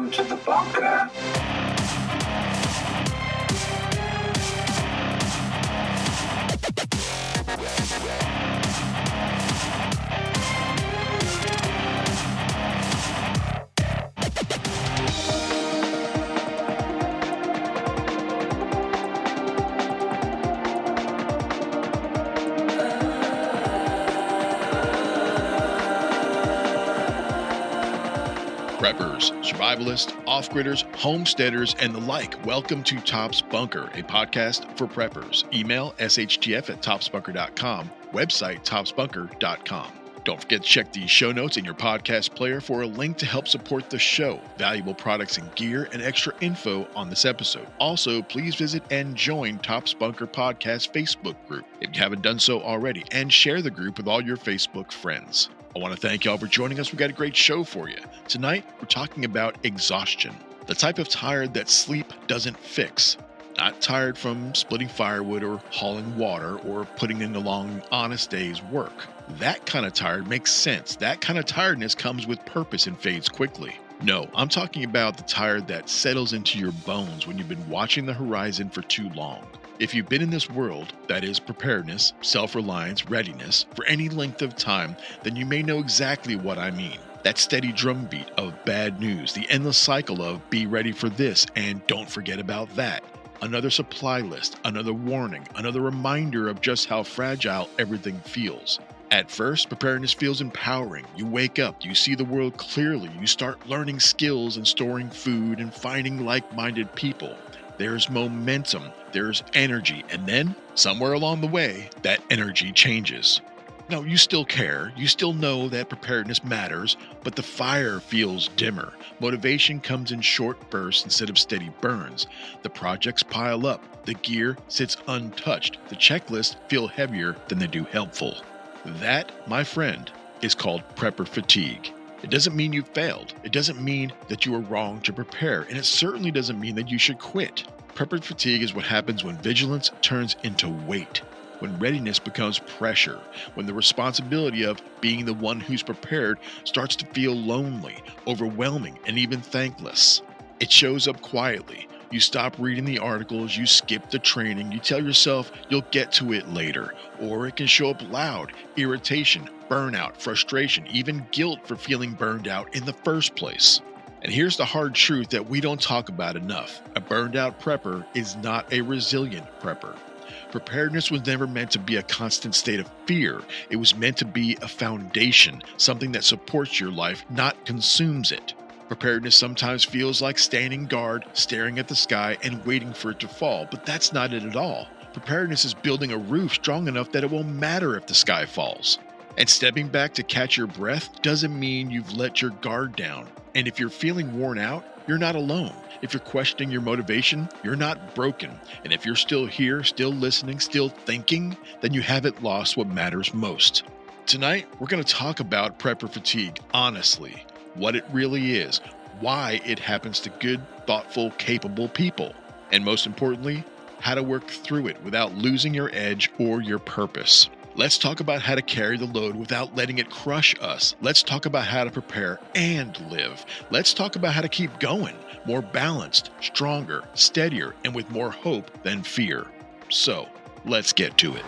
Welcome to the bunker. Preppers, survivalists, off-gridders, homesteaders, and the like, welcome to Top's Bunker, a podcast for preppers. Email shtf@topsbunker.com, website topsbunker.com. Don't forget to check the show notes in your podcast player for a link to help support the show, valuable products and gear, and extra info on this episode. Also, please visit and join Top's Bunker Podcast Facebook group if you haven't done so already, and share the group with all your Facebook friends. I want to thank y'all for joining us. We got a great show for you. Tonight, we're talking about exhaustion, the type of tired that sleep doesn't fix. Not tired from splitting firewood or hauling water or putting in a long, honest day's work. That kind of tired makes sense. That kind of tiredness comes with purpose and fades quickly. No, I'm talking about the tired that settles into your bones when you've been watching the horizon for too long. If you've been in this world, that is preparedness, self-reliance, readiness, for any length of time, then you may know exactly what I mean. That steady drumbeat of bad news, the endless cycle of be ready for this and don't forget about that. Another supply list, another warning, another reminder of just how fragile everything feels. At first, preparedness feels empowering. You wake up, you see the world clearly, you start learning skills and storing food and finding like-minded people. There's momentum, there's energy, and then, somewhere along the way, that energy changes. Now, you still care, you still know that preparedness matters, but the fire feels dimmer. Motivation comes in short bursts instead of steady burns. The projects pile up, the gear sits untouched, the checklists feel heavier than they do helpful. That, my friend, is called prepper fatigue. It doesn't mean you failed. It doesn't mean that you were wrong to prepare, and it certainly doesn't mean that you should quit. Prepper fatigue is what happens when vigilance turns into weight, when readiness becomes pressure, when the responsibility of being the one who's prepared starts to feel lonely, overwhelming, and even thankless. It shows up quietly. You stop reading the articles, you skip the training, you tell yourself you'll get to it later, or it can show up loud, irritation, burnout, frustration, even guilt for feeling burned out in the first place. And here's the hard truth that we don't talk about enough. A burned out prepper is not a resilient prepper. Preparedness was never meant to be a constant state of fear. It was meant to be a foundation, something that supports your life, not consumes it. Preparedness sometimes feels like standing guard, staring at the sky, and waiting for it to fall, but that's not it at all. Preparedness is building a roof strong enough that it won't matter if the sky falls. And stepping back to catch your breath doesn't mean you've let your guard down. And if you're feeling worn out, you're not alone. If you're questioning your motivation, you're not broken. And if you're still here, still listening, still thinking, then you haven't lost what matters most. Tonight, we're going to talk about prepper fatigue honestly. What it really is, why it happens to good, thoughtful, capable people, and most importantly, how to work through it without losing your edge or your purpose. Let's talk about how to carry the load without letting it crush us. Let's talk about how to prepare and live. Let's talk about how to keep going, more balanced, stronger, steadier, and with more hope than fear. So, let's get to it.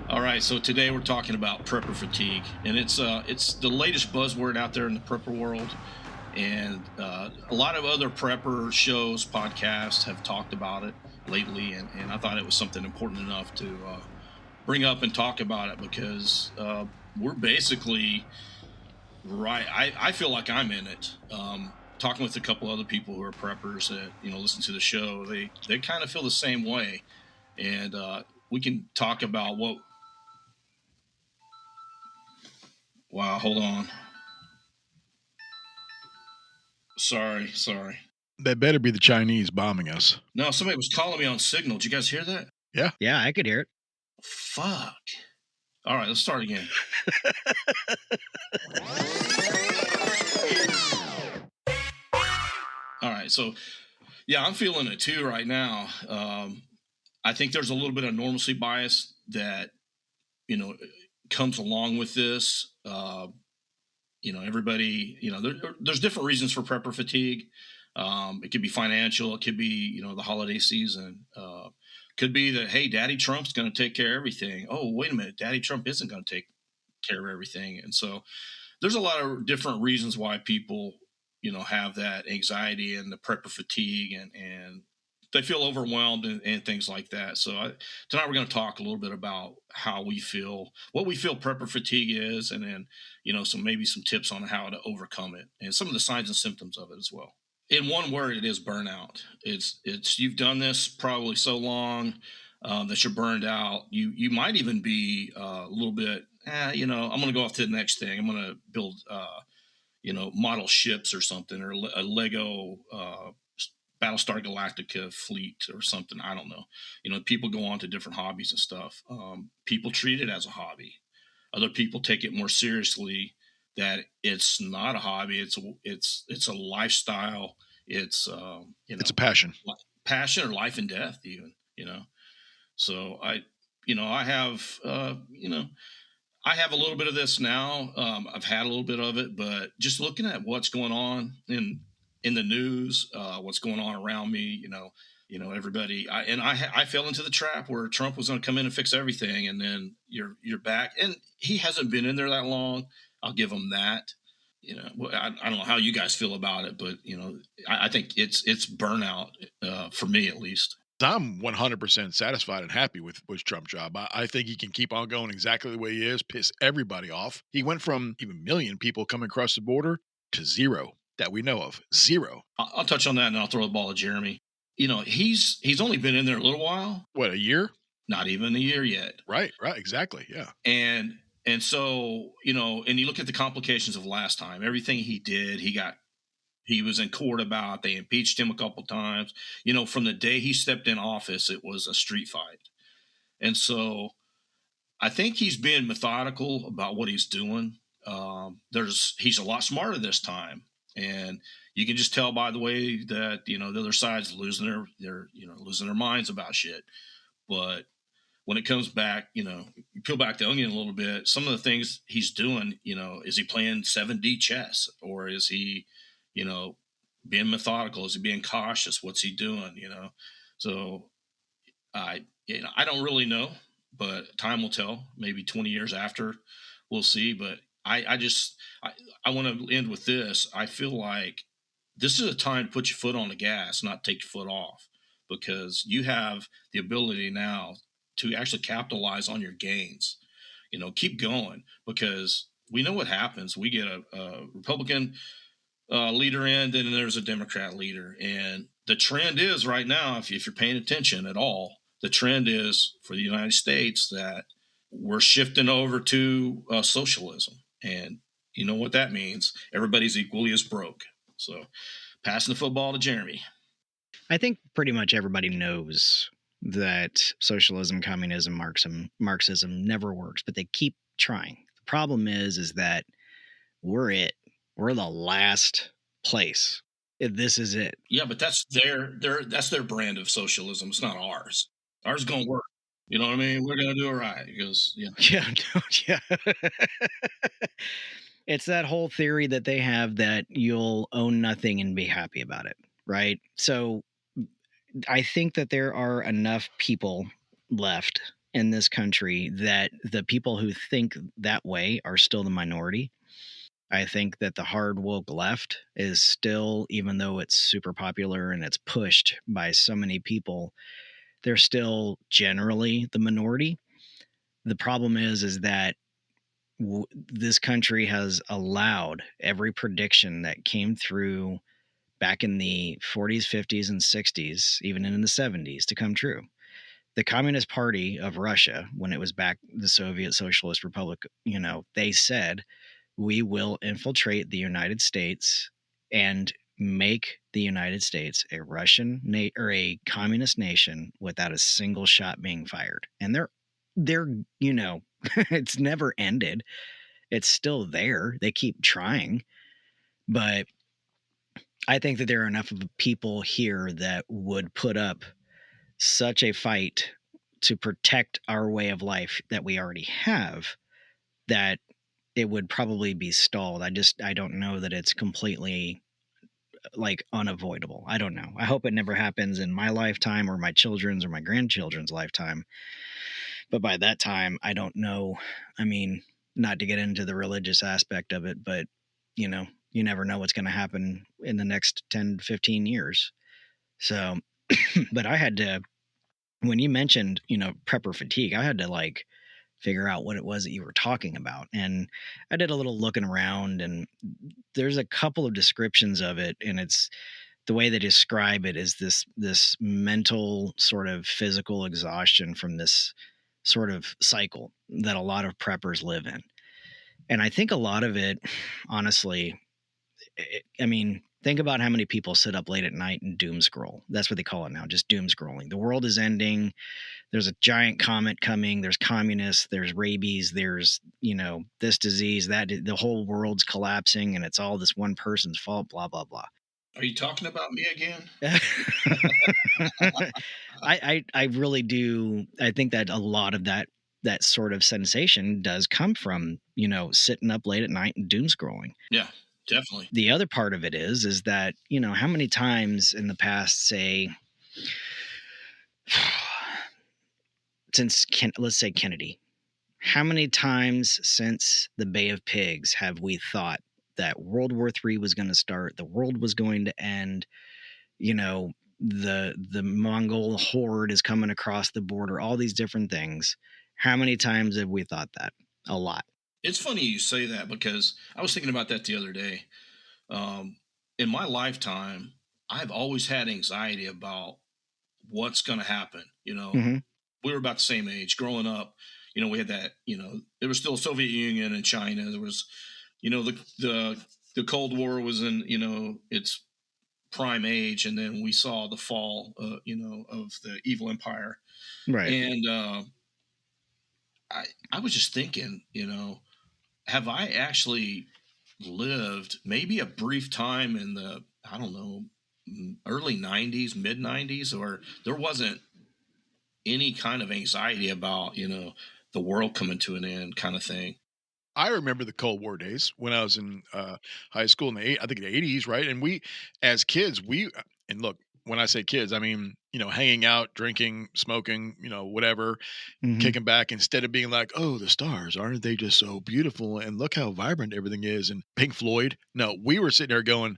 All right, so today we're talking about prepper fatigue, and it's the latest buzzword out there in the prepper world, and a lot of other prepper shows, podcasts have talked about it lately, and I thought it was something important enough to bring up and talk about it because we're basically right. I feel like I'm in it. Talking with a couple other people who are preppers that listen to the show, they kind of feel the same way, and we can talk about what. Wow, hold on. Sorry. That better be the Chinese bombing us. No, somebody was calling me on Signal. Did you guys hear that? Yeah. Yeah, I could hear it. Fuck. All right, let's start again. All right, so yeah, I'm feeling it too right now. I think there's a little bit of normalcy bias that, you know, comes along with this. Everybody, there's different reasons for prepper fatigue. It could be financial. It could be, the holiday season. Could be that, hey, Daddy Trump's going to take care of everything. Oh, wait a minute. Daddy Trump isn't going to take care of everything. And so there's a lot of different reasons why people, have that anxiety and the prepper fatigue, and they feel overwhelmed and things like that. So tonight we're going to talk a little bit about how we feel, what we feel prepper fatigue is, and then, maybe some tips on how to overcome it and some of the signs and symptoms of it as well. In one word, it is burnout. It's you've done this probably so long that you're burned out. You might even be a little bit, I'm going to go off to the next thing. I'm going to build, model ships or something, or a Lego Battlestar Galactica fleet or something. I don't know. People go on to different hobbies and stuff. People treat it as a hobby. Other people take it more seriously. That it's not a hobby. It's a lifestyle. It's it's a passion, passion, or life and death even. So I have I have a little bit of this now. I've had a little bit of it, but just looking at what's going on in the news, what's going on around me, everybody. I fell into the trap where Trump was going to come in and fix everything, and then you're back, and he hasn't been in there that long. I'll give him that. I don't know how you guys feel about it, but I think it's burnout for me at least. I'm 100% satisfied and happy with Trump's job. I think he can keep on going exactly the way he is, piss everybody off. He went from even million people coming across the border to zero that we know of. Zero. I'll touch on that, and I'll throw the ball at Jeremy. He's only been in there a little while. What, a year? Not even a year yet. Right, exactly, yeah. And so, and you look at the complications of last time, everything he did, he was in court about. They impeached him a couple times. From the day he stepped in office, it was a street fight. And so I think he's being methodical about what he's doing. He's a lot smarter this time. And you can just tell by the way that, the other side's losing their minds about shit. But when it comes back, you peel back the onion a little bit, some of the things he's doing, is he playing 7D chess, or is he, being methodical? Is he being cautious? What's he doing? So I don't really know, but time will tell. Maybe 20 years after, we'll see. But I want to end with this. I feel like this is a time to put your foot on the gas, not take your foot off, because you have the ability now to actually capitalize on your gains. Keep going, because we know what happens. We get a Republican leader in, then there's a Democrat leader. And the trend is right now, if you're paying attention at all, the trend is for the United States that we're shifting over to socialism. And you know what that means? Everybody's equally as broke. So passing the football to Jeremy. I think pretty much everybody knows that socialism, communism, Marxism never works, but they keep trying. The problem is that we're the last place. This is it. Yeah, but that's their brand of socialism. It's not ours. Ours is going to work. You know what I mean? We're going to do it right, because yeah. It's that whole theory that they have that you'll own nothing and be happy about it, right? So I think that there are enough people left in this country that the people who think that way are still the minority. I think that the hard woke left is still, even though it's super popular and it's pushed by so many people, they're still generally the minority. The problem is that this country has allowed every prediction that came through back in the 40s, 50s, and 60s, even in the 70s, to come true. The Communist Party of Russia, when it was back the Soviet Socialist Republic, they said, we will infiltrate the United States and make the United States a Russian or a communist nation without a single shot being fired. And they're it's never ended. It's still there. They keep trying. But I think that there are enough of people here that would put up such a fight to protect our way of life that we already have that it would probably be stalled. I don't know that it's completely like unavoidable. I don't know. I hope it never happens in my lifetime or my children's or my grandchildren's lifetime. But by that time, I don't know. I mean, not to get into the religious aspect of it, but you never know what's going to happen in the next 10, 15 years. So, but I had to, when you mentioned, prepper fatigue, I had to like figure out what it was that you were talking about. And I did a little looking around, and there's a couple of descriptions of it, and it's the way they describe it is this mental sort of physical exhaustion from this sort of cycle that a lot of preppers live in. And I think a lot of it, honestly, I mean, think about how many people sit up late at night and doom scroll. That's what they call it now, just doom scrolling. The world is ending. There's a giant comet coming. There's communists. There's rabies. There's, this disease, that the whole world's collapsing, and it's all this one person's fault, blah, blah, blah. Are you talking about me again? I really do. I think that a lot of that sort of sensation does come from, sitting up late at night and doom scrolling. Yeah, definitely. The other part of it is that, how many times in the past, say, let's say Kennedy, how many times since the Bay of Pigs have we thought that World War III was going to start, the world was going to end, the Mongol horde is coming across the border, all these different things. How many times have we thought that? A lot. It's funny you say that, because I was thinking about that the other day. In my lifetime, I've always had anxiety about what's going to happen. Mm-hmm. We were about the same age growing up. We had that, there was still Soviet Union and China. There was, the Cold War was in, its prime age. And then we saw the fall, of the evil empire. Right. And I was just thinking, have I actually lived maybe a brief time in the, I don't know, early 90s, mid 90s, or there wasn't any kind of anxiety about, the world coming to an end kind of thing. I remember the Cold War days when I was in high school in I think the 80s, right? And we, as kids, and look, when I say kids, I mean, hanging out, drinking, smoking, whatever, Mm-hmm. kicking back, instead of being like, oh, the stars, aren't they just so beautiful? And look how vibrant everything is. And Pink Floyd. No, we were sitting there going,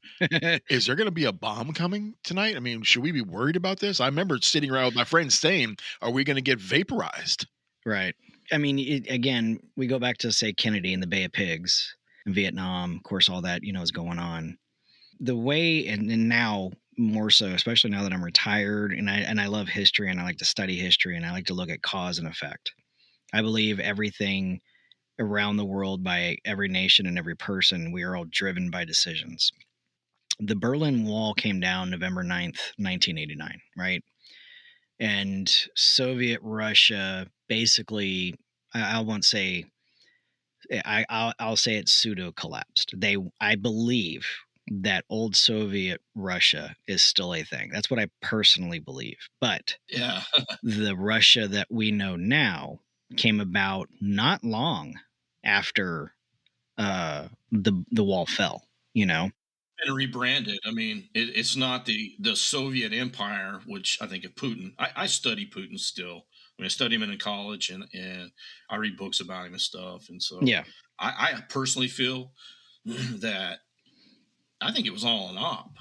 is there going to be a bomb coming tonight? I mean, should we be worried about this? I remember sitting around with my friends saying, are we going to get vaporized? Right. I mean, again, we go back to, say, Kennedy and the Bay of Pigs and Vietnam, of course, all that, is going on. The way, and now more so, especially now that I'm retired, and I love history, and I like to study history, and I like to look at cause and effect. I believe everything around the world, by every nation and every person, we are all driven by decisions. The Berlin Wall came down November 9th, 1989, right? And Soviet Russia basically, I won't say, I'll say it's pseudo collapsed. I believe that old Soviet Russia is still a thing. That's what I personally believe. But Yeah. the Russia that we know now came about not long after the wall fell, And rebranded. I mean, it's not the Soviet Empire, which I think of Putin. I study Putin still. I mean, I study him in college, and I read books about him and stuff. And so, Yeah. I personally feel that I think it was all an op.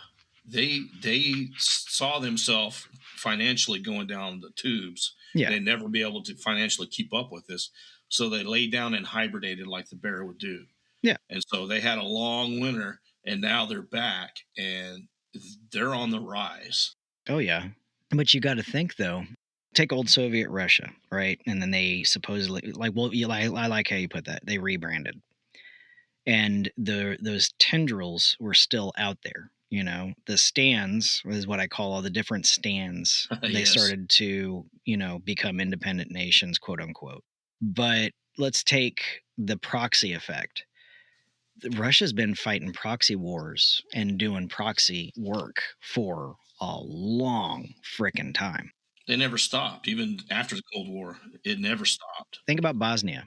They saw themselves financially going down the tubes. Yeah. They'd never be able to financially keep up with this, so they laid down and hibernated like the bear would do. Yeah. And so they had a long winter, and now they're back, and they're on the rise. Oh, yeah. But you got to think, though, take old Soviet Russia, right? And then they supposedly, I like how you put that. They rebranded. And those tendrils were still out there. The stands is what I call all the different stands. They Yes. started to, become independent nations, quote unquote. But let's take the proxy effect. Russia's been fighting proxy wars and doing proxy work for a long frickin' time. They never stopped, even after the Cold War. It never stopped. Think about Bosnia,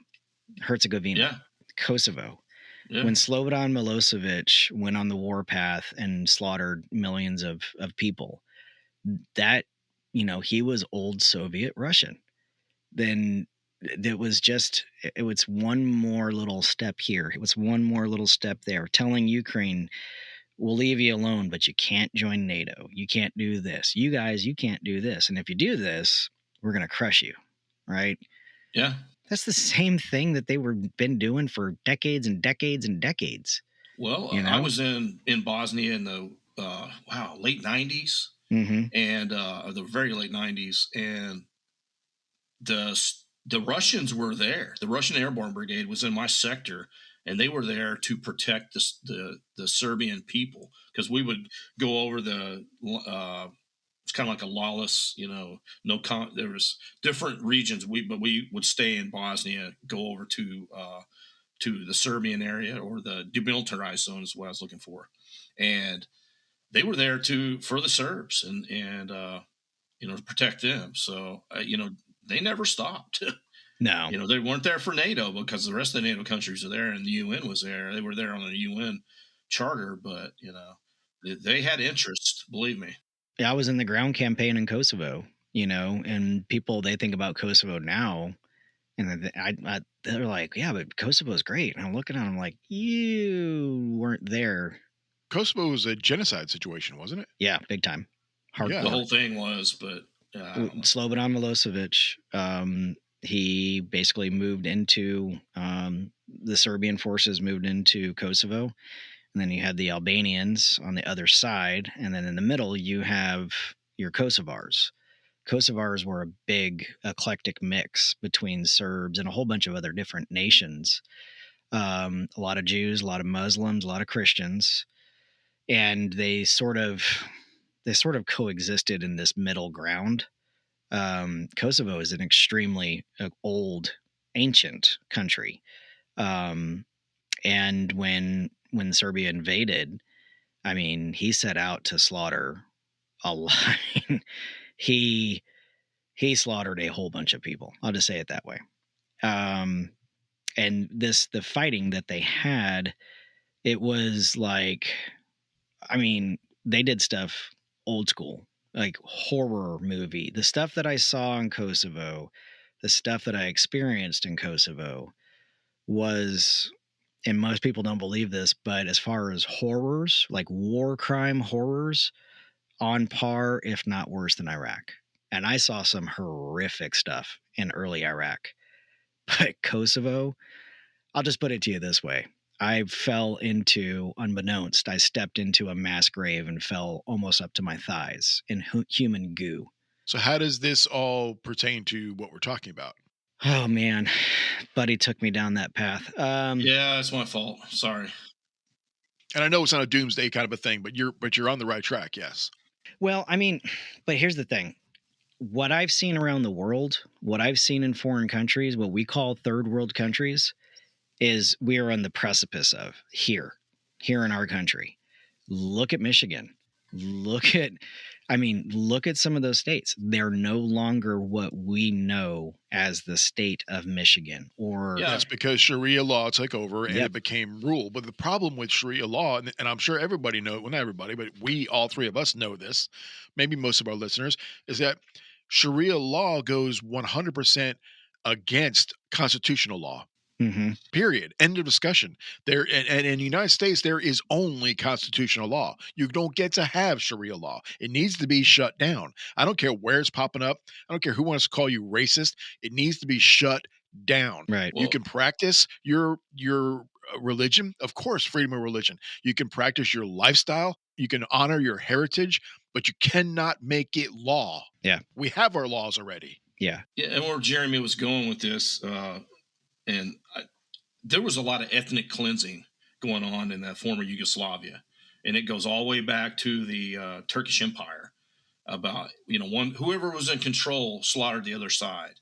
Herzegovina, Yeah, Kosovo. yeah. When Slobodan Milosevic went on the warpath and slaughtered millions of people, that, he was old Soviet Russian. Then it was just, it was one more little step here. It was one more little step there, telling Ukraine, we'll leave you alone, but you can't join NATO. You can't do this. You guys, you can't do this. And if you do this, we're going to crush you. Right. Yeah. That's the same thing that they were been doing for decades and decades and decades. Well, You I know? was in Bosnia in the late '90s Mm-hmm. and the very late '90s, and the Russians were there. The Russian Airborne Brigade was in my sector, and they were there to protect the Serbian people, because we would go over the. It's kind of like a lawless, there was different regions. But we would stay in Bosnia, go over to the Serbian area, or the demilitarized zone is what I was looking for, and they were there for the Serbs and to protect them. So they never stopped. No. They weren't there for NATO because the rest of the NATO countries are there, and the UN was there. They were there on the UN charter, but they had interest. Believe me. Yeah, I was in the ground campaign in Kosovo, and people, they think about Kosovo now, and they're like, yeah, but Kosovo's great. And I'm looking at them like, you weren't there. Kosovo was a genocide situation, wasn't it? Yeah, big time. Hardcore. Yeah. The whole thing was, but Slobodan Milosevic, he basically moved into the Serbian forces moved into Kosovo, and then you had the Albanians on the other side, and then in the middle you have your Kosovars. Kosovars were a big eclectic mix between Serbs and a whole bunch of other different nations. A lot of Jews, a lot of Muslims, a lot of Christians, and they sort of coexisted in this middle ground. Kosovo is an extremely old, ancient country, and when Serbia invaded, I mean, he set out to slaughter a lot. he slaughtered a whole bunch of people. I'll just say it that way. And the fighting that they had, it was like, I mean, they did stuff old school, like horror movie. The stuff that I saw in Kosovo, the stuff that I experienced in Kosovo was, and most people don't believe this, but as far as horrors, like war crime horrors, on par, if not worse than Iraq. And I saw some horrific stuff in early Iraq. But Kosovo, I'll just put it to you this way. I fell into, unbeknownst, I stepped into a mass grave and fell almost up to my thighs in human goo. So how does this all pertain to what we're talking about? Oh, man. Buddy took me down that path. Yeah, it's my fault. Sorry. And I know it's not a doomsday kind of a thing, but you're on the right track, yes. Well, I mean, but here's the thing. What I've seen around the world, what I've seen in foreign countries, what we call third world countries, is we are on the precipice of here in our country. Look at Michigan. Look at some of those states. They're no longer what we know as the state of Michigan. Or that's because Sharia law took over and Yep. it became rule. But the problem with Sharia law, and I'm sure everybody knows, well, not everybody, but we, all three of us know this, maybe most of our listeners, is that Sharia law goes 100% against constitutional law. Mm-hmm. Period. End of discussion. There, and in the United States, there is only constitutional law. You don't get to have Sharia law. It needs to be shut down. I don't care where it's popping up. I don't care who wants to call you racist. It needs to be shut down. Right. You can practice your religion, of course, freedom of religion. You can practice your lifestyle. You can honor your heritage, but you cannot make it law. Yeah. We have our laws already. Yeah. Yeah, and where Jeremy was going with this, there was a lot of ethnic cleansing going on in that former Yugoslavia, and it goes all the way back to the Turkish Empire. About whoever was in control slaughtered the other side,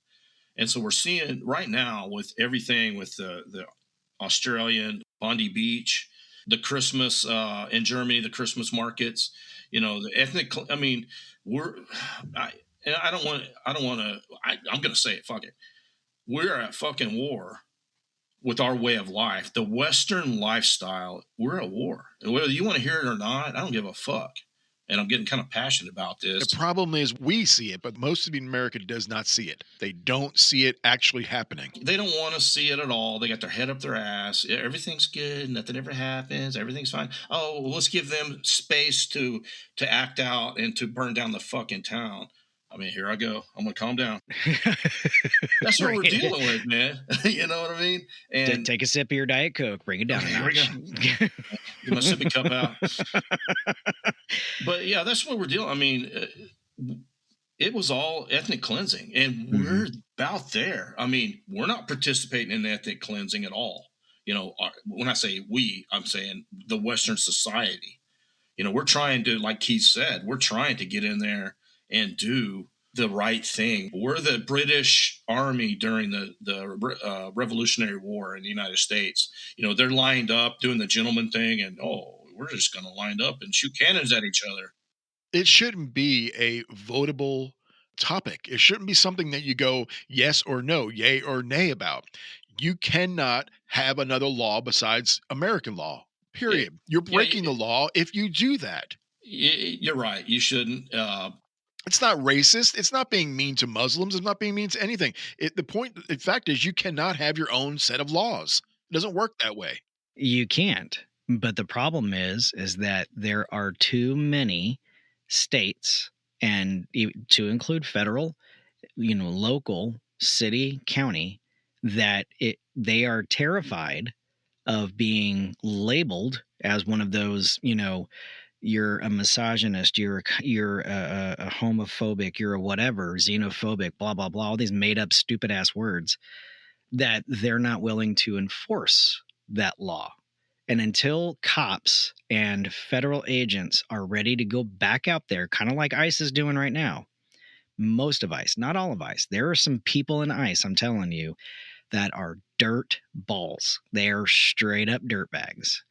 and so we're seeing right now with everything with the Australian Bondi Beach, the Christmas in Germany, the Christmas markets, the ethnic. and I'm going to say it. Fuck it. We're at fucking war with our way of life. The Western lifestyle, we're at war. And whether you want to hear it or not, I don't give a fuck. And I'm getting kind of passionate about this. The problem is we see it, but most of America does not see it. They don't see it actually happening. They don't want to see it at all. They got their head up their ass. Everything's good. Nothing ever happens. Everything's fine. Oh, well, let's give them space to act out and to burn down the fucking town. I mean, here I go. I'm going to calm down. That's what we're dealing with, man. You know what I mean? And take a sip of your Diet Coke. Bring it down. Okay, here we go. Get my sippy cup out. But yeah, that's what we're dealing. I mean, it was all ethnic cleansing, and we're about there. I mean, we're not participating in ethnic cleansing at all. You know, when I say we, I'm saying the Western society. You know, we're trying to, like Keith said, we're trying to get in there and do the right thing. We're the British Army during the Revolutionary War in the United States. You know, they're lined up doing the gentleman thing, and we're just going to line up and shoot cannons at each other. It shouldn't be a votable topic. It shouldn't be something that you go yes or no, yay or nay about. You cannot have another law besides American law. Period. You're breaking the law if you do that. You're right. You shouldn't. It's not racist. It's not being mean to Muslims. It's not being mean to anything. The fact is, you cannot have your own set of laws. It doesn't work that way. You can't. But the problem is that there are too many states, and to include federal, local, city, county, that they are terrified of being labeled as one of those, you're a misogynist, you're a homophobic, you're a whatever, xenophobic, blah, blah, blah, all these made up stupid ass words, that they're not willing to enforce that law. And until cops and federal agents are ready to go back out there, kind of like ICE is doing right now, most of ICE, not all of ICE, there are some people in ICE, I'm telling you, that are dirt balls. They are straight up dirt bags.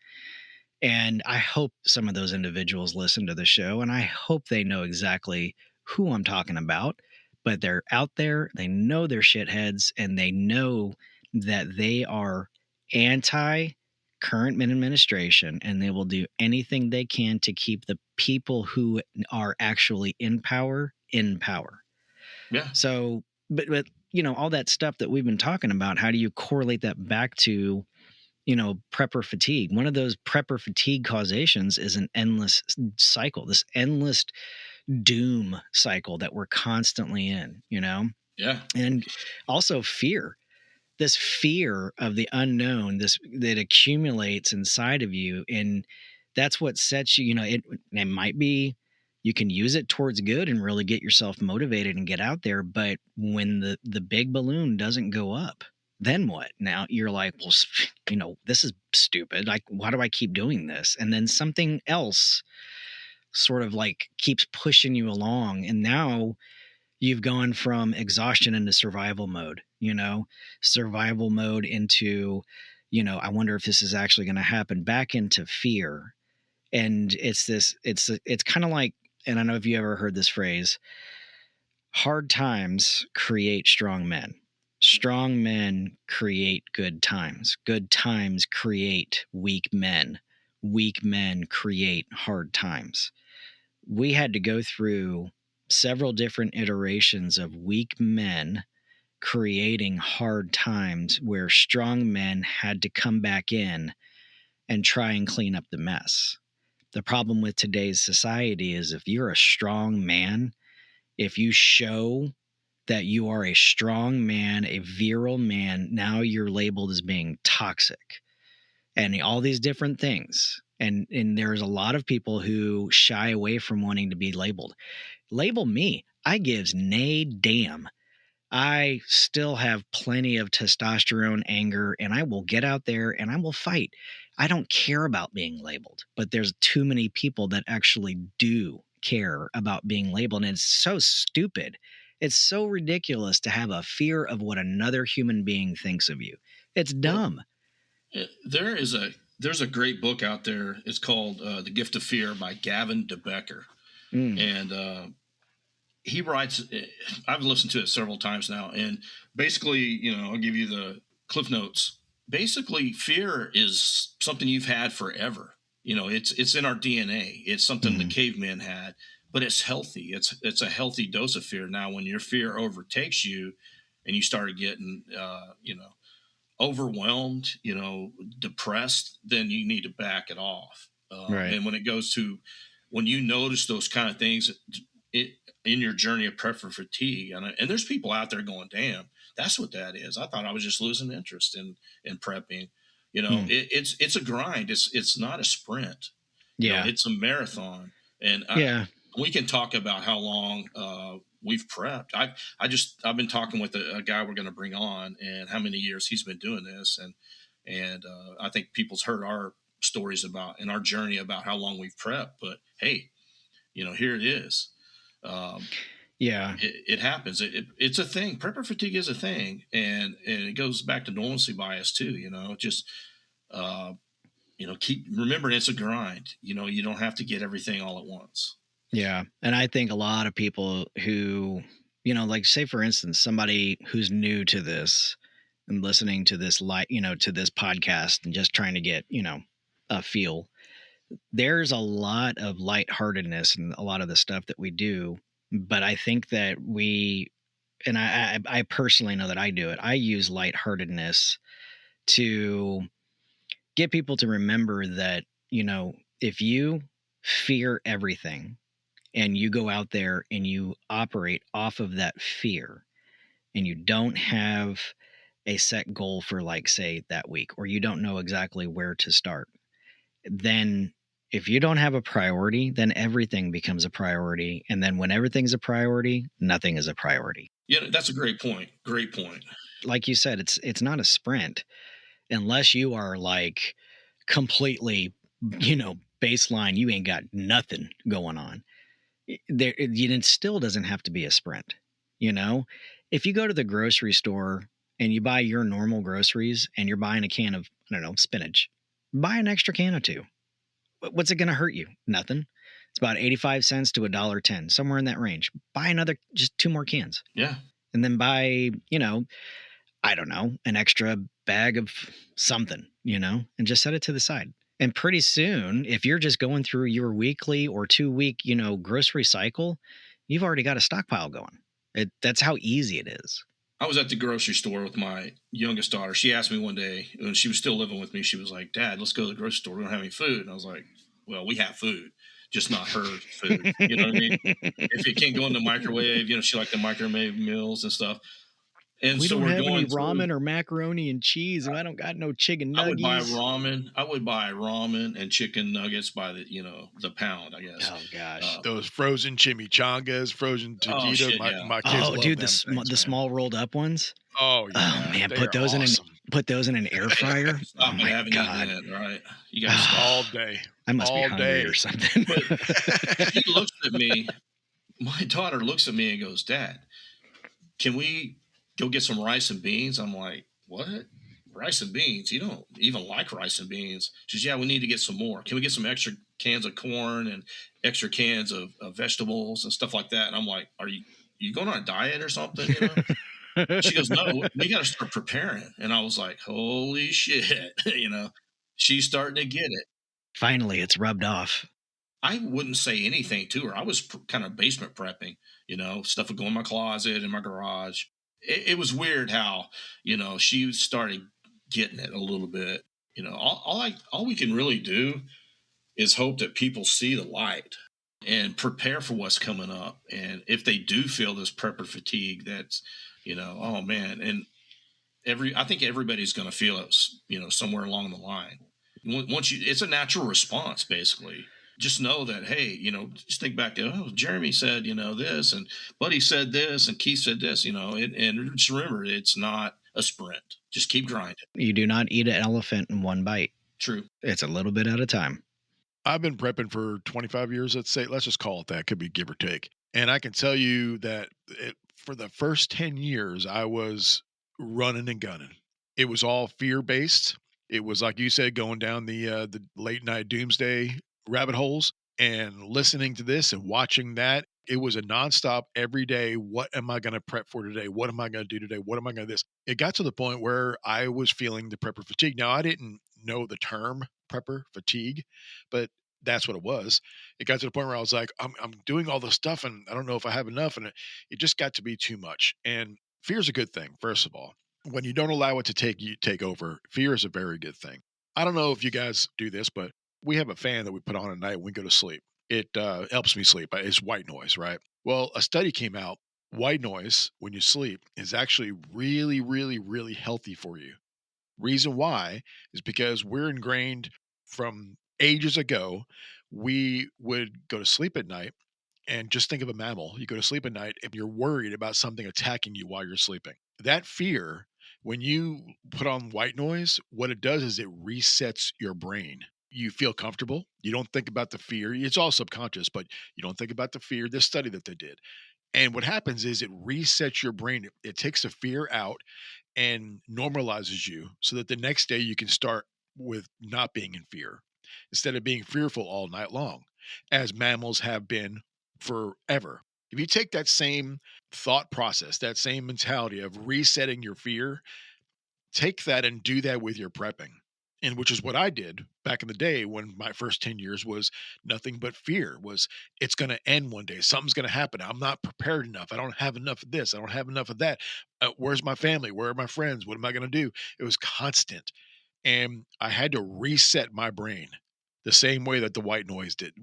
And I hope some of those individuals listen to the show, and I hope they know exactly who I'm talking about. But they're out there, they know they're shitheads, and they know that they are anti-current administration, and they will do anything they can to keep the people who are actually in power in power. Yeah. So, but all that stuff that we've been talking about, how do you correlate that back to prepper fatigue? One of those prepper fatigue causations is an endless cycle, this endless doom cycle that we're constantly in, Yeah. And also fear, this fear of the unknown, that accumulates inside of you. And that's what sets you, it might be, you can use it towards good and really get yourself motivated and get out there. But when the big balloon doesn't go up, then what? Now you're like, well, this is stupid. Like, why do I keep doing this? And then something else sort of like keeps pushing you along. And now you've gone from exhaustion into survival mode, survival mode into, I wonder if this is actually going to happen, back into fear. And it's kind of like, and I don't know if you ever heard this phrase, hard times create strong men. Strong men create good times. Good times create weak men. Weak men create hard times. We had to go through several different iterations of weak men creating hard times where strong men had to come back in and try and clean up the mess. The problem with today's society is if you're a strong man, if you show that you are a strong man, a virile man, now you're labeled as being toxic and all these different things. And there's a lot of people who shy away from wanting to be labeled. Label me. I gives nay damn. I still have plenty of testosterone, anger, and I will get out there and I will fight. I don't care about being labeled, but there's too many people that actually do care about being labeled. And it's so stupid. It's so ridiculous to have a fear of what another human being thinks of you. It's dumb. Well, there's a great book out there. It's called The Gift of Fear by Gavin DeBecker. And he writes, I've listened to it several times now, and basically, I'll give you the cliff notes. Basically, fear is something you've had forever. It's in our DNA. It's something the Mhm. cavemen had, but it's healthy. It's a healthy dose of fear. Now, when your fear overtakes you, and you start getting, overwhelmed, depressed, then you need to back it off. Right. And when you notice those kind of things it, in your journey of prep for fatigue, and there's people out there going, damn, that's what that is. I thought I was just losing interest in prepping. Hmm. It's a grind. It's not a sprint. Yeah. It's a marathon. And Yeah. we can talk about how long we've prepped. I've been talking with a guy we're going to bring on, and how many years he's been doing this, and I think people's heard our stories about and our journey about how long we've prepped. But hey, here it is. Um, Yeah. it happens. It's a thing. Prepper fatigue is a thing, and it goes back to normalcy bias too. Just uh, keep remembering it's a grind. You don't have to get everything all at once. Yeah. And I think a lot of people who, like say for instance, somebody who's new to this and listening to this to this podcast and just trying to get, a feel, there's a lot of lightheartedness in a lot of the stuff that we do. But I think that and I personally know that I do it. I use lightheartedness to get people to remember that, if you fear everything and you go out there and you operate off of that fear and you don't have a set goal for, like, say, that week, or you don't know exactly where to start, then if you don't have a priority, then everything becomes a priority. And then when everything's a priority, nothing is a priority. Yeah, that's a great point. Great point. Like you said, it's not a sprint unless you are like completely, baseline, you ain't got nothing going on. It still doesn't have to be a sprint. If you go to the grocery store and you buy your normal groceries and you're buying a can of, I don't know, spinach, buy an extra can or two. What's it going to hurt you? Nothing. It's about 85 cents to $1.10, somewhere in that range. Buy another, just two more cans. Yeah. And then buy, I don't know, an extra bag of something, and just set it to the side. And pretty soon, if you're just going through your weekly or 2 week, grocery cycle, you've already got a stockpile going. That's how easy it is. I was at the grocery store with my youngest daughter. She asked me one day when she was still living with me, she was like, Dad, let's go to the grocery store. We don't have any food. And I was like, well, we have food, just not her food. You know what I mean? If it can't go in the microwave, she liked the microwave meals and stuff. And we so don't we're have any going ramen or macaroni and cheese, and I don't got no chicken nuggets. I would buy ramen and chicken nuggets by the pound, I guess. Oh gosh, those frozen chimichangas, frozen taquitos. Shit, my kids love dude, them the small rolled up ones. Oh yeah, oh man, put those in an air fryer. Stop oh my god, that, right? You guys all day. I must all be hungry day or something. She looks at me. My daughter looks at me and goes, Dad, can we go get some rice and beans? I'm like, what? Rice and beans? You don't even like rice and beans. She says, yeah, we need to get some more. Can we get some extra cans of corn and extra cans of vegetables and stuff like that? And I'm like, are you going on a diet or something? She goes, no, we got to start preparing. And I was like, holy shit. She's starting to get it. Finally, it's rubbed off. I wouldn't say anything to her. I was kind of basement prepping, stuff would go in my closet, in my garage. It was weird how, she started getting it a little bit. All we can really do is hope that people see the light and prepare for what's coming up. And if they do feel this prepper fatigue, that's, oh man. And I think everybody's going to feel it, somewhere along the line. It's a natural response, basically. Just know that, hey, just think back to, Jeremy said, this, and Buddy said this, and Keith said this, and just remember, it's not a sprint. Just keep grinding. You do not eat an elephant in one bite. True. It's a little bit at a time. I've been prepping for 25 years, let's just call it that. Could be give or take. And I can tell you that for the first 10 years, I was running and gunning. It was all fear-based. It was, like you said, going down the late night doomsday rabbit holes and listening to this and watching that. It was a nonstop every day. What am I going to prep for today? What am I going to do today? What am I going to this? It got to the point where I was feeling the prepper fatigue. Now, I didn't know the term prepper fatigue, but that's what it was. It got to the point where I was like, I'm doing all this stuff and I don't know if I have enough. And it just got to be too much. And fear is a good thing, first of all. When you don't allow it to take over, fear is a very good thing. I don't know if you guys do this, but we have a fan that we put on at night when we go to sleep. It helps me sleep. It's white noise, right? Well, a study came out. White noise when you sleep is actually really, really, really healthy for you. Reason why is because we're ingrained from ages ago. We would go to sleep at night and just think of a mammal. You go to sleep at night and you're worried about something attacking you while you're sleeping. That fear, when you put on white noise, what it does is it resets your brain. You feel comfortable. You don't think about the fear. It's all subconscious, but you don't think about the fear. This study that they did. And what happens is it resets your brain. It takes the fear out and normalizes you so that the next day you can start with not being in fear instead of being fearful all night long, as mammals have been forever. If you take that same thought process, that same mentality of resetting your fear, take that and do that with your prepping. And which is what I did back in the day when my first 10 years was nothing but fear was it's going to end one day. Something's going to happen. I'm not prepared enough. I don't have enough of this. I don't have enough of that. Where's my family? Where are my friends? What am I going to do? It was constant. And I had to reset my brain the same way that the white noise did.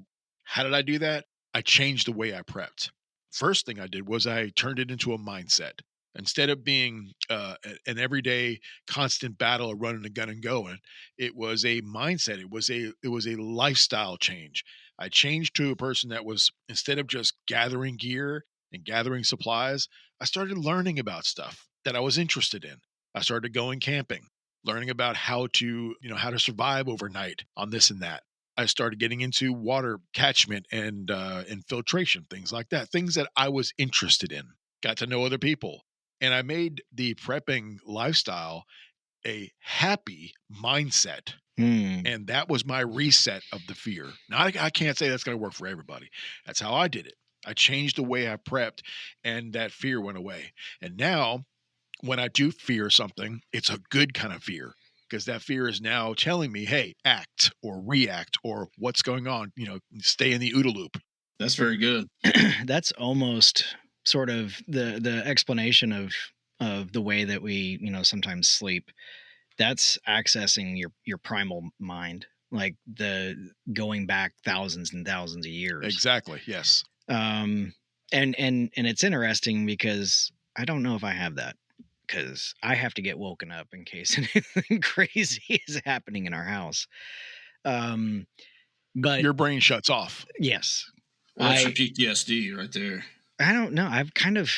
How did I do that? I changed the way I prepped. First thing I did was I turned it into a mindset. Instead of being an everyday constant battle of running a gun and going, it was a mindset. It was a lifestyle change. I changed to a person that was, instead of just gathering gear and gathering supplies, I started learning about stuff that I was interested in. I started going camping, learning about how to survive overnight on this and that. I started getting into water catchment and filtration, things like that, things that I was interested in. Got to know other people. And I made the prepping lifestyle a happy mindset. Hmm. And that was my reset of the fear. Now, I can't say that's going to work for everybody. That's how I did it. I changed the way I prepped, and that fear went away. And now, when I do fear something, it's a good kind of fear because that fear is now telling me, hey, act or react or what's going on, stay in the OODA loop. That's very good. That's almost sort of the explanation of the way that we sometimes sleep. That's accessing your primal mind, like the going back thousands and thousands of years. Exactly. Yes. And it's interesting because I don't know if I have that, because I have to get woken up in case anything crazy is happening in our house. But your brain shuts off. yes, Well, that's your PTSD right there. I don't know. I've kind of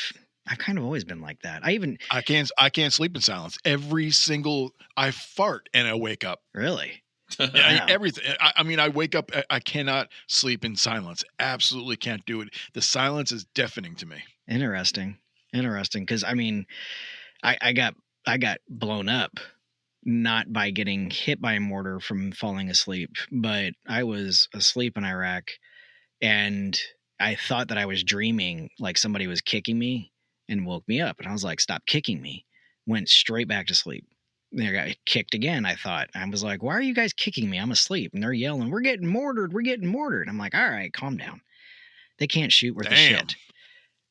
always been like that. I can't sleep in silence. I fart and I wake up. Really? Everything. I wake up. I cannot sleep in silence. Absolutely can't do it. The silence is deafening to me. Interesting. Because I got blown up, not by getting hit by a mortar from falling asleep, but I was asleep in Iraq and I thought that I was dreaming, like somebody was kicking me and woke me up. And I was like, stop kicking me. Went straight back to sleep. They got kicked again, I thought. I was like, why are you guys kicking me? I'm asleep. And they're yelling, we're getting mortared. I'm like, all right, calm down. They can't shoot worth a shit.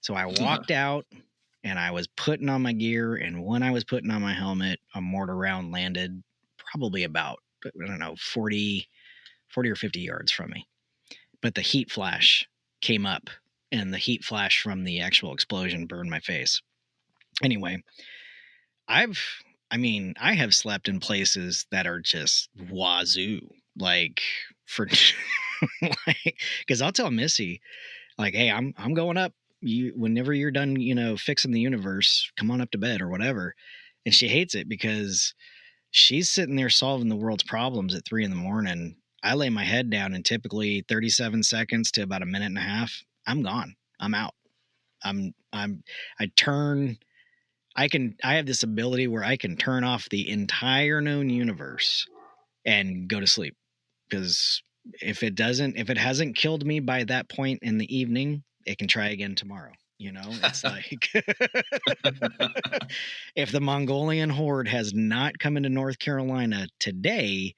So I walked out and I was putting on my gear. And when I was putting on my helmet, a mortar round landed probably about, 40 or 50 yards from me. But the heat flash came up, and the heat flash from the actual explosion burned my face. Anyway, I have slept in places that are just wazoo, like because I'll tell Missy, like, hey, I'm going up. Whenever you're done, fixing the universe, come on up to bed or whatever. And she hates it because she's sitting there solving the world's problems at 3 a.m. I lay my head down and typically 37 seconds to about a minute and a half, I'm gone. I'm out. I have this ability where I can turn off the entire known universe and go to sleep because if it hasn't killed me by that point in the evening, it can try again tomorrow. It's like if the Mongolian horde has not come into North Carolina today,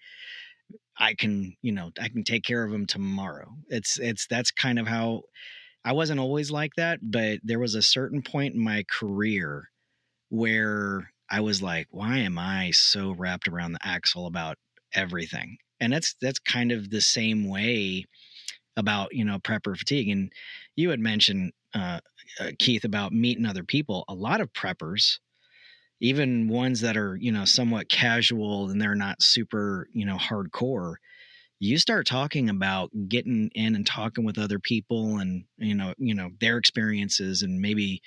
I can, I can take care of them tomorrow. That's kind of how I wasn't always like that, but there was a certain point in my career where I was like, why am I so wrapped around the axle about everything? And that's kind of the same way about, prepper fatigue. And you had mentioned, Keith, about meeting other people. A lot of preppers, even ones that are, somewhat casual and they're not super, hardcore, you start talking about getting in and talking with other people and, their experiences and maybe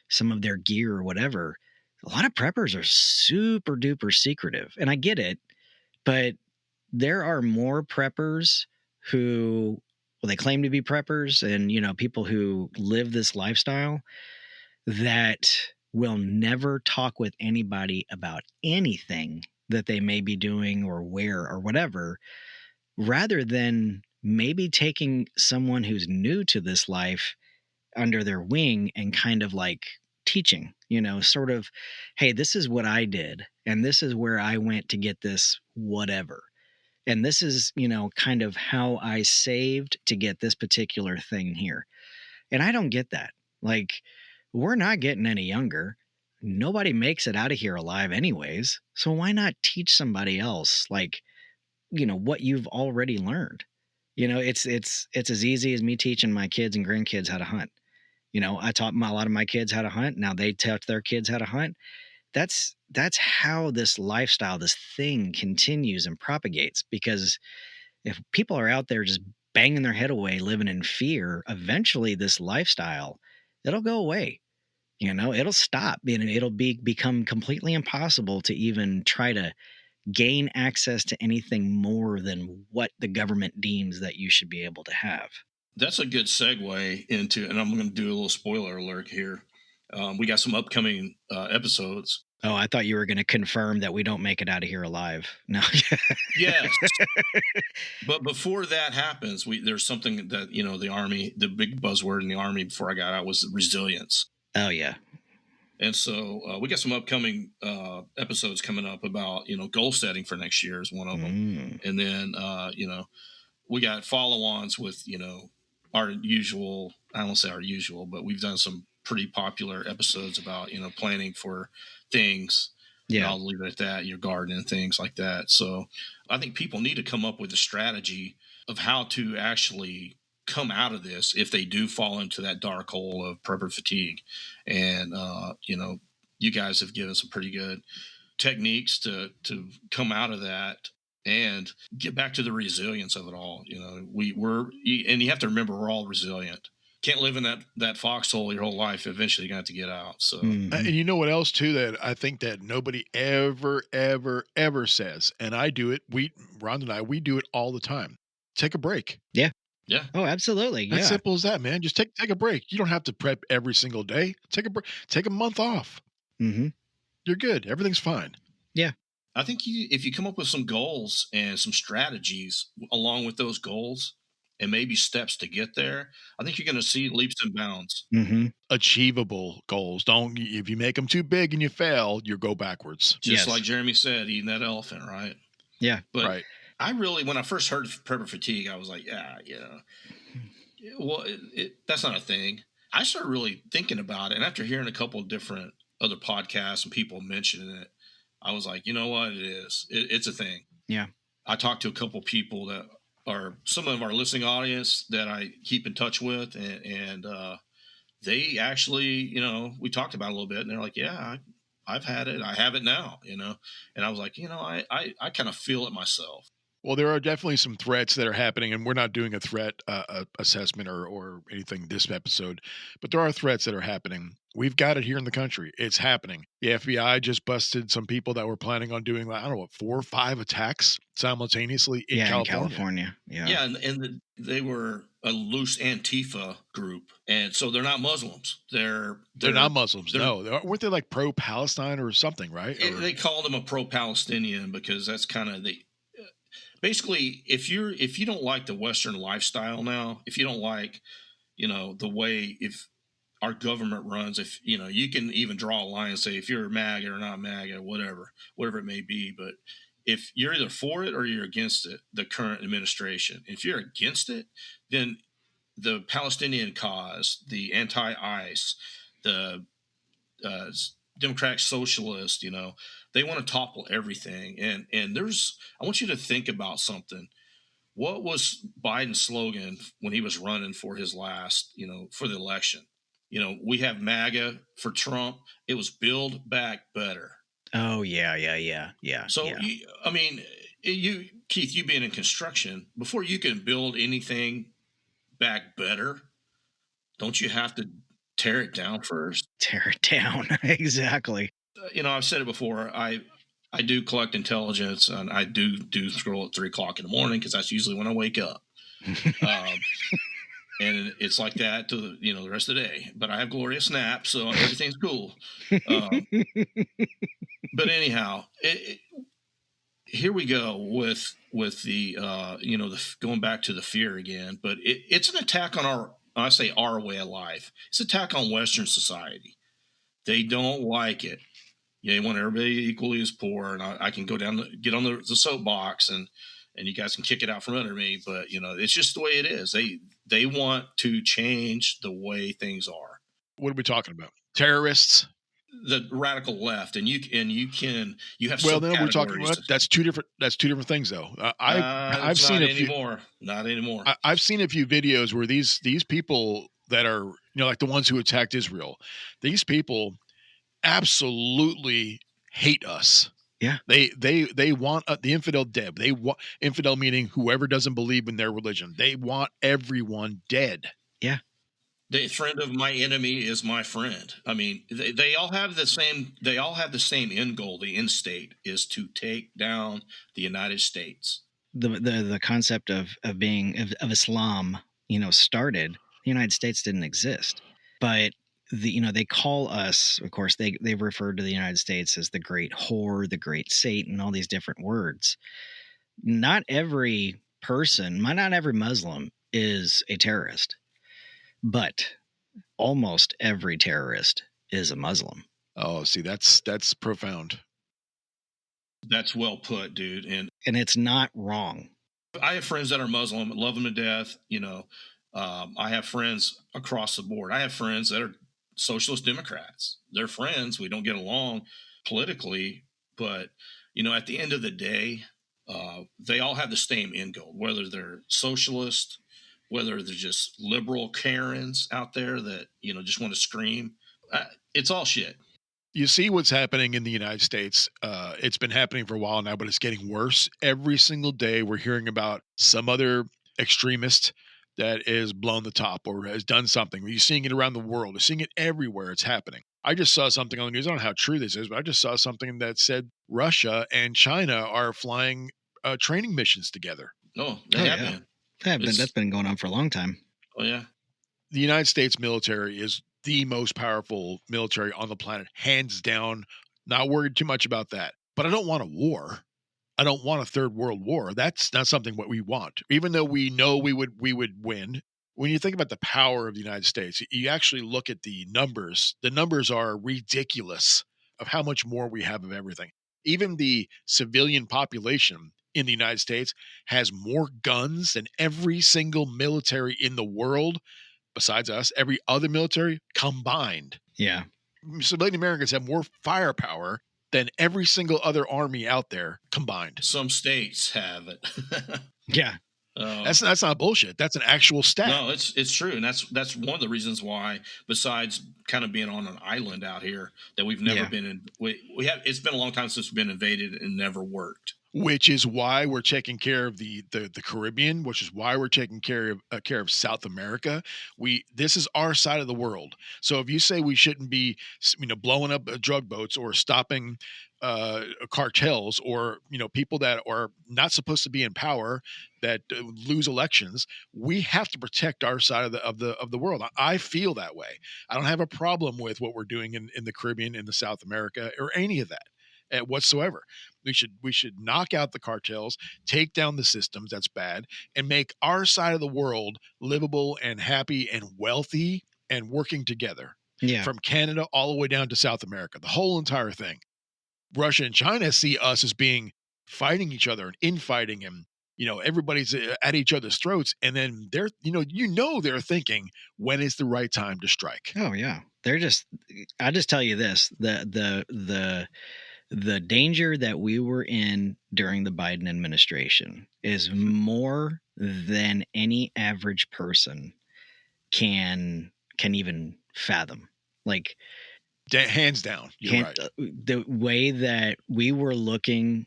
some of their gear or whatever. A lot of preppers are super duper secretive. And I get it, but there are more preppers who, well, they claim to be preppers and, people who live this lifestyle that will never talk with anybody about anything that they may be doing or where or whatever, rather than maybe taking someone who's new to this life under their wing and kind of like teaching, sort of, hey, this is what I did and this is where I went to get this whatever. And this is, kind of how I saved to get this particular thing here. And I don't get that. Like, we're not getting any younger. Nobody makes it out of here alive anyways. So why not teach somebody else, like, what you've already learned? It's as easy as me teaching my kids and grandkids how to hunt. I taught a lot of my kids how to hunt. Now they teach their kids how to hunt. That's how this lifestyle, this thing continues and propagates. Because if people are out there just banging their head away, living in fear, eventually this lifestyle, it'll go away. It'll stop. It'll become completely impossible to even try to gain access to anything more than what the government deems that you should be able to have. That's a good segue into, and I'm going to do a little spoiler alert here. We got some upcoming episodes. Oh, I thought you were going to confirm that we don't make it out of here alive. No. Yes. But before that happens, there's something that, the Army, the big buzzword in the Army before I got out was resilience. Oh, yeah. And so we got some upcoming episodes coming up about, goal setting for next year is one of them. And then, we got follow-ons with, our usual, I won't say our usual, but we've done some pretty popular episodes about, planning for things. Yeah. I'll leave it at that, your garden and things like that. So I think people need to come up with a strategy of how to actually come out of this if they do fall into that dark hole of prepper fatigue. And, you guys have given some pretty good techniques to come out of that and get back to the resilience of it all. And you have to remember, we're all resilient. Can't live in that foxhole your whole life. Eventually you're going to have to get out. So, and you know what else too, that I think that nobody ever says, and I do it. Ron and I do it all the time. Take a break. Yeah. Yeah. Oh, absolutely. As simple as that, man. Just take a break. You don't have to prep every single day. Take a break. Take a month off. Mm-hmm. You're good. Everything's fine. Yeah. I think if you come up with some goals and some strategies along with those goals and maybe steps to get there, I think you're going to see leaps and bounds. Mm-hmm. Achievable goals. If you make them too big and you fail, you go backwards. Just like Jeremy said, eating that elephant, right? Yeah. But right. I really, when I first heard prepper fatigue, I was like, well, that's not a thing. I started really thinking about it. And after hearing a couple of different other podcasts and people mentioning it, I was like, you know what? It is. It's a thing. Yeah. I talked to a couple of people that are some of our listening audience that I keep in touch with. And they actually, we talked about it a little bit and they're like, yeah, I've had it. I have it now, and I was like, I kind of feel it myself. Well, there are definitely some threats that are happening, and we're not doing a threat assessment or anything this episode, but there are threats that are happening. We've got it here in the country. It's happening. The FBI just busted some people that were planning on doing, 4 or 5 attacks simultaneously in California. Yeah, and they were a loose Antifa group, and so they're not Muslims. They're not Muslims. No, weren't they like pro-Palestine or something, right? They called them a pro-Palestinian because that's kind of basically, if you don't like the Western lifestyle now, if you don't like, the way if our government runs, if you can even draw a line and say if you're MAGA or not MAGA, whatever it may be, but if you're either for it or you're against it, the current administration, if you're against it, then the Palestinian cause, the anti-ICE, the uh, Democratic Socialist, they want to topple everything. And I want you to think about something. What was Biden's slogan when he was running for his last, for the election? We have MAGA for Trump. It was Build Back Better. Oh yeah. So, I mean, Keith, you being in construction, before you can build anything back better, don't you have to tear it down first? Tear it down. Exactly. I've said it before. I do collect intelligence, and I do scroll at 3:00 in the morning because that's usually when I wake up. And it's like that to the rest of the day. But I have glorious naps, so everything's cool. But anyhow, here we go with the going back to the fear again. But it's an attack on our way of life. It's an attack on Western society. They don't like it. They want everybody equally as poor, and I can go down get on the soapbox and you guys can kick it out from under me. But it's just the way it is. They want to change the way things are. What are we talking about? Terrorists? The radical left, and you have well, then we're talking about that's two different things though. I've seen not anymore. I've seen a few videos where these people that are like the ones who attacked Israel, these people absolutely hate us. Yeah, they want the infidel dead. They want infidel meaning whoever doesn't believe in their religion. They want everyone dead. Yeah. The friend of my enemy is my friend. I mean, they all have the same. They all have the same end goal. The end state is to take down the United States. The concept of Islam, started. The United States didn't exist, but they call us. Of course, they refer to the United States as the Great Whore, the Great Satan, all these different words. Not every person, not every Muslim is a terrorist. But almost every terrorist is a Muslim. Oh, see, that's profound. That's well put, dude. And it's not wrong. I have friends that are Muslim, love them to death. I have friends across the board. I have friends that are socialist Democrats. They're friends. We don't get along politically, but at the end of the day, they all have the same end goal, whether they're socialist, whether they're just liberal Karens out there that, just want to scream. It's all shit. You see what's happening in the United States. It's been happening for a while now, but it's getting worse. Every single day we're hearing about some other extremist that is blown the top or has done something. You're seeing it around the world. You're seeing it everywhere. It's happening. I just saw something on the news. I don't know how true this is, but I just saw something that said Russia and China are flying training missions together. Oh, they have been. That's been going on for a long time. Oh, yeah. The United States military is the most powerful military on the planet, hands down. Not worried too much about that. But I don't want a war. I don't want a third world war. That's not something what we want. Even though we know we would win. When you think about the power of the United States, you actually look at the numbers. The numbers are ridiculous of how much more we have of everything. Even the civilian population in the United States has more guns than every single military in the world, besides us, every other military combined. Yeah. Civilian Americans have more firepower than every single other army out there combined. Some states have it. Yeah. That's not bullshit. That's an actual stat. No, it's true. And that's one of the reasons why, besides kind of being on an island out here, that we've never been in. We have. It's been a long time since we've been invaded and never worked. Which is why we're taking care of the Caribbean, which is why we're taking care of South America. This is our side of the world. So if you say we shouldn't be, blowing up drug boats or stopping cartels or people that are not supposed to be in power that lose elections, we have to protect our side of the world. I feel that way. I don't have a problem with what we're doing in the Caribbean, in the South America, or any of that. whatsoever. We should knock out the cartels, take down the systems that's bad, and make our side of the world livable and happy and wealthy and working together. Yeah. From Canada all the way down to South America, the whole entire thing. Russia and China see us as being fighting each other and infighting, and everybody's at each other's throats, and then they're they're thinking, when is the right time to strike? Oh yeah. I just tell you this, the danger that we were in during the Biden administration is more than any average person can even fathom. Like, Hands down, you're right. The way that we were looking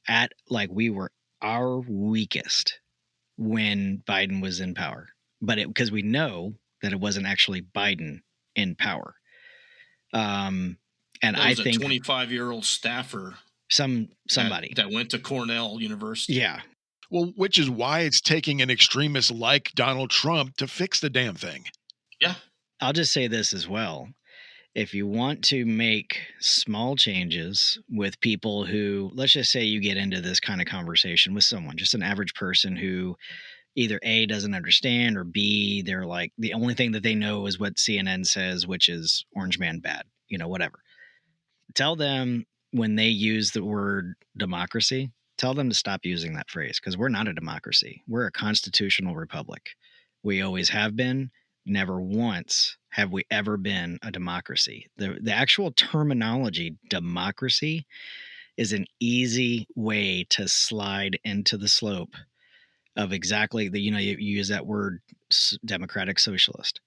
at, like, we were our weakest when Biden was in power, but because we know that it wasn't actually Biden in power. And I think a 25-year-old staffer, somebody that went to Cornell University. Yeah. Well, which is why it's taking an extremist like Donald Trump to fix the damn thing. Yeah. I'll just say this as well. If you want to make small changes with people who, let's just say you get into this kind of conversation with someone, just an average person who either A, doesn't understand, or B, they're like, the only thing that they know is what CNN says, which is Orange Man bad, whatever. Tell them, when they use the word democracy, tell them to stop using that phrase, because we're not a democracy. We're a constitutional republic. We always have been. Never once have we ever been a democracy. The actual terminology democracy is an easy way to slide into the slope of exactly you use that word, democratic socialist.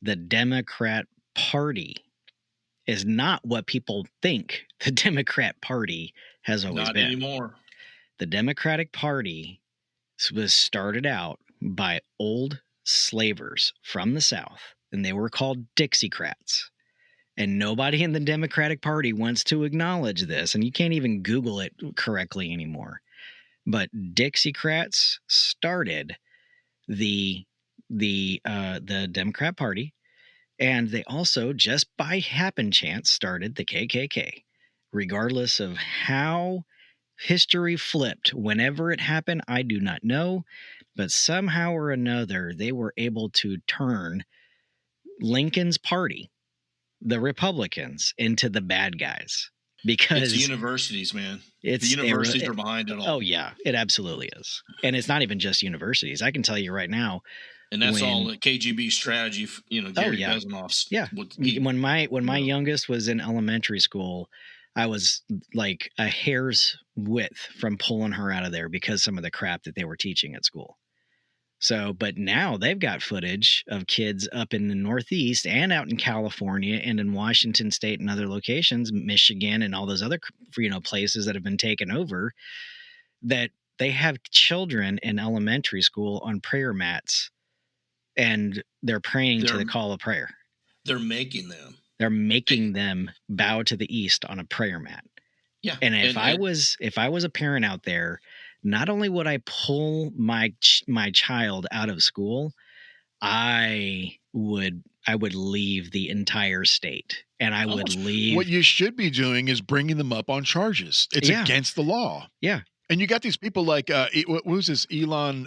The Democrat Party is not what people think the Democrat Party has always been. Not anymore. The Democratic Party was started out by old slavers from the South, and they were called Dixiecrats. And nobody in the Democratic Party wants to acknowledge this, and you can't even Google it correctly anymore. But Dixiecrats started the Democrat Party, and they also, just by happen chance, started the KKK. Regardless of how history flipped, whenever it happened, I do not know. But somehow or another, they were able to turn Lincoln's party, the Republicans, into the bad guys. Because it's the universities, man. The universities are behind it all. Oh, yeah, it absolutely is. And it's not even just universities. I can tell you right now. And that's all the KGB strategy, Gary Bezumov's. Yeah. When my youngest was in elementary school, I was like a hair's width from pulling her out of there because some of the crap that they were teaching at school. So, but now they've got footage of kids up in the Northeast and out in California and in Washington State and other locations, Michigan and all those other, places that have been taken over, that they have children in elementary school on prayer mats, and they're praying to the call of prayer. They're making them. They're making them bow to the east on a prayer mat. Yeah. And if I was a parent out there, not only would I pull my child out of school, I would leave the entire state, and I would leave. What you should be doing is bringing them up on charges. It's against the law. Yeah. And you got these people like who's this Elon?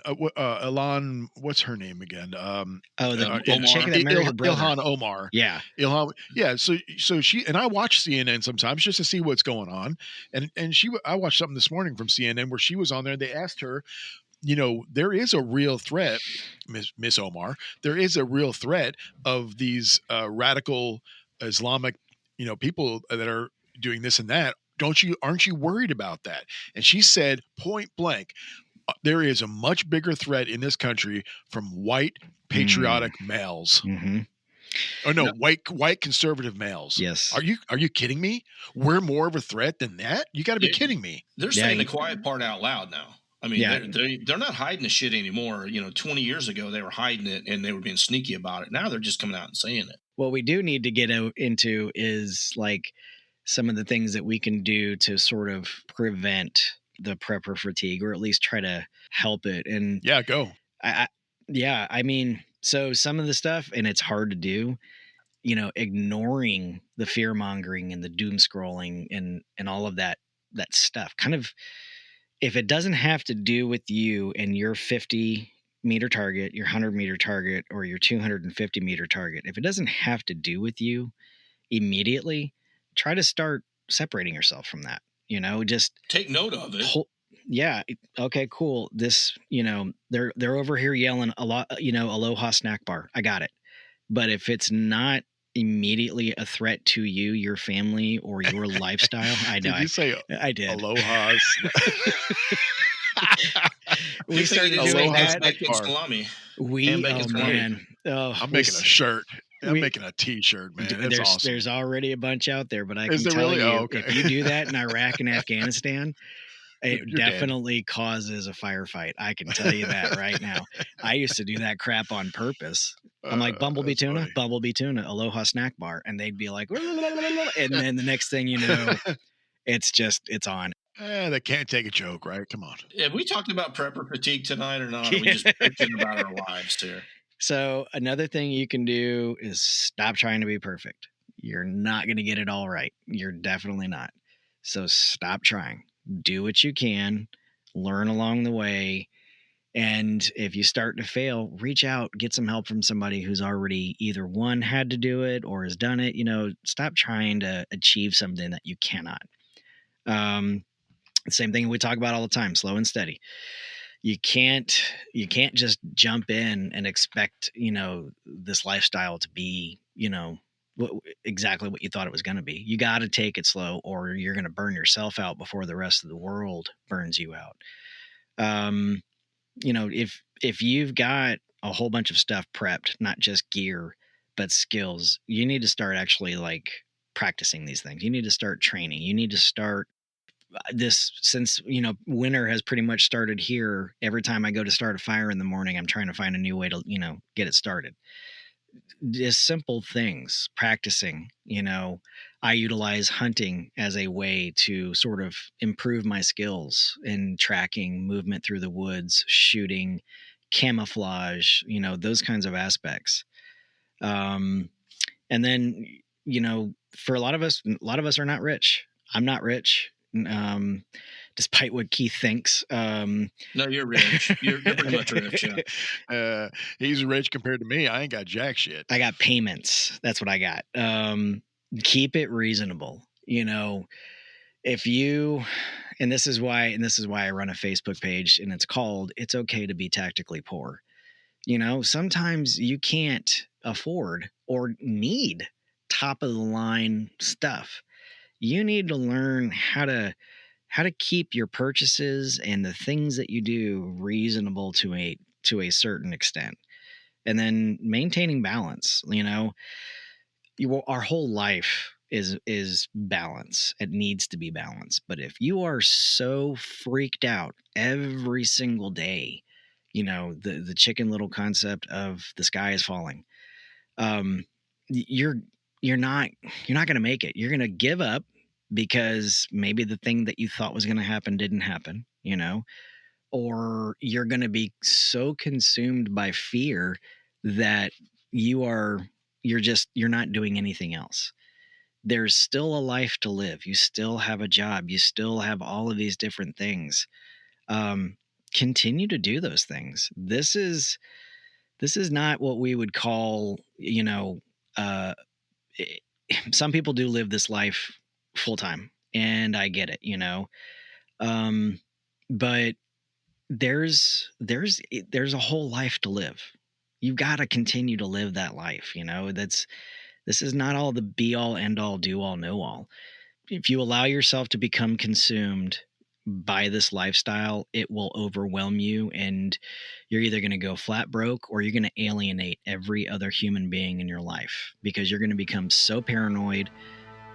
What's her name again? The chick that married her brother. Ilhan Omar. Yeah, Ilhan. Yeah. So she, and I watch CNN sometimes just to see what's going on. And I watched something this morning from CNN where she was on there. They asked her, there is a real threat, Miss Omar. There is a real threat of these radical Islamic, people that are doing this and that. Aren't you worried about that? And she said point blank, there is a much bigger threat in this country from white patriotic males. Mm-hmm. Oh no, white conservative males. Yes. Are you kidding me? We're more of a threat than that? You got to be kidding me. They're saying the quiet part out loud now. I mean, they're not hiding the shit anymore. 20 years ago they were hiding it and they were being sneaky about it. Now they're just coming out and saying it. What we do need to get into is like some of the things that we can do to sort of prevent the prepper fatigue, or at least try to help it. And go. I mean, so some of the stuff, and it's hard to do, ignoring the fear mongering and the doom scrolling and all of that stuff. Kind of, if it doesn't have to do with you and your 50-meter target, your 100-meter target, or your 250-meter target, if it doesn't have to do with you immediately, try to start separating yourself from that. Just take note of it. Yeah. Okay, cool. This, they're over here yelling a lot, aloha snack bar. I got it. But if it's not immediately a threat to you, your family, or your lifestyle, I know. Did you say I did. Aloha? We started doing that. Salami. Man. Oh, I'm making a shirt. I'm making a T-shirt, man. That's awesome. There's already a bunch out there, but I can tell really? you, okay. If you do that in Iraq and Afghanistan, it You're definitely causes a firefight. I can tell you that right now. I used to do that crap on purpose. I'm like, Bumblebee tuna, Aloha snack bar. And they'd be like, and then the next thing you know, it's on. They can't take a joke, right? Come on. Yeah, we talked about prepper fatigue tonight or not? Or we just bitching about our lives here. So another thing you can do is stop trying to be perfect. You're not going to get it all right. You're definitely not. So stop trying. Do what you can. Learn along the way. And if you start to fail, reach out, get some help from somebody who's already either one had to do it or has done it. Stop trying to achieve something that you cannot. Same thing we talk about all the time, slow and steady. You can't just jump in and expect, this lifestyle to be, exactly what you thought it was going to be. You got to take it slow, or you're going to burn yourself out before the rest of the world burns you out. If you've got a whole bunch of stuff prepped, not just gear, but skills, you need to start actually like practicing these things. You need to start training. You need to start this, since winter has pretty much started here. Every time I go to start a fire in the morning, I'm trying to find a new way to get it started. Just simple things, practicing. I utilize hunting as a way to sort of improve my skills in tracking, movement through the woods, shooting, camouflage, those kinds of aspects. And then for a lot of us are not rich. I'm not rich. Despite what Keith thinks. No, you're rich. You're pretty much rich. Yeah. He's rich compared to me. I ain't got jack shit. I got payments. That's what I got. Keep it reasonable. If you, and this is why I run a Facebook page, and it's called "It's Okay to Be Tactically Poor." Sometimes you can't afford or need top of the line stuff. You need to learn how to keep your purchases and the things that you do reasonable to a certain extent, and then maintaining balance. Our whole life is balance. It needs to be balanced. But if you are so freaked out every single day, the Chicken Little concept of the sky is falling, you're not going to make it. You're going to give up because maybe the thing that you thought was going to happen didn't happen, or you're going to be so consumed by fear that you're not doing anything else. There's still a life to live. You still have a job. You still have all of these different things. Continue to do those things. This is not what we would call, some people do live this life full time, and I get it, but there's a whole life to live. You've got to continue to live that life. This is not all the be all, end all, do all, know all. If you allow yourself to become consumed by this lifestyle, it will overwhelm you, and you're either going to go flat broke, or you're going to alienate every other human being in your life, because you're going to become so paranoid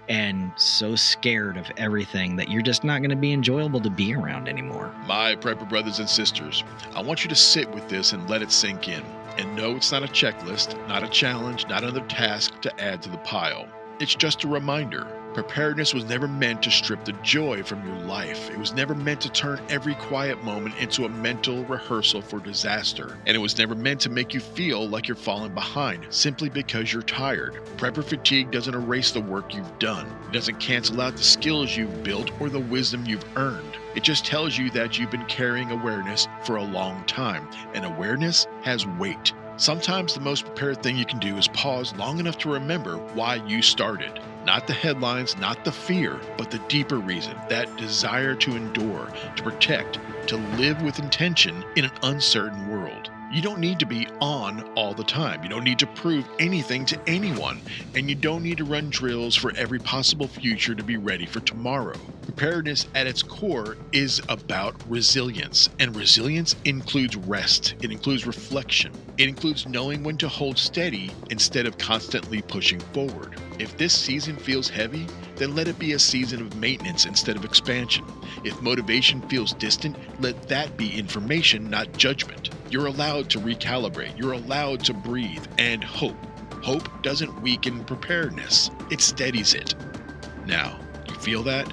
and so scared of everything that you're just not going to be enjoyable to be around anymore. My prepper brothers and sisters, I want you to sit with this and let it sink in. And no, it's not a checklist, not a challenge, not another task to add to the pile. It's just a reminder. Preparedness was never meant to strip the joy from your life. It was never meant to turn every quiet moment into a mental rehearsal for disaster. And it was never meant to make you feel like you're falling behind simply because you're tired. Prepper fatigue doesn't erase the work you've done. It doesn't cancel out the skills you've built or the wisdom you've earned. It just tells you that you've been carrying awareness for a long time, and awareness has weight. Sometimes the most prepared thing you can do is pause long enough to remember why you started. Not the headlines, not the fear, but the deeper reason, that desire to endure, to protect, to live with intention in an uncertain world. You don't need to be on all the time. You don't need to prove anything to anyone. And you don't need to run drills for every possible future to be ready for tomorrow. Preparedness at its core is about resilience. And resilience includes rest. It includes reflection. It includes knowing when to hold steady instead of constantly pushing forward. If this season feels heavy, then let it be a season of maintenance instead of expansion. If motivation feels distant, let that be information, not judgment. You're allowed to recalibrate. You're allowed to breathe and hope. Hope doesn't weaken preparedness. It steadies it. Now, you feel that?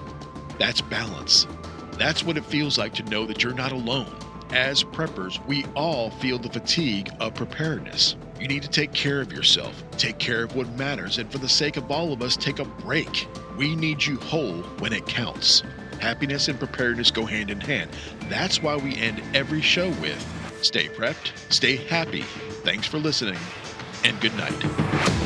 That's balance. That's what it feels like to know that you're not alone. As preppers, we all feel the fatigue of preparedness. You need to take care of yourself, take care of what matters, and for the sake of all of us, take a break. We need you whole when it counts. Happiness and preparedness go hand in hand. That's why we end every show with, stay prepped, stay happy. Thanks for listening, and good night.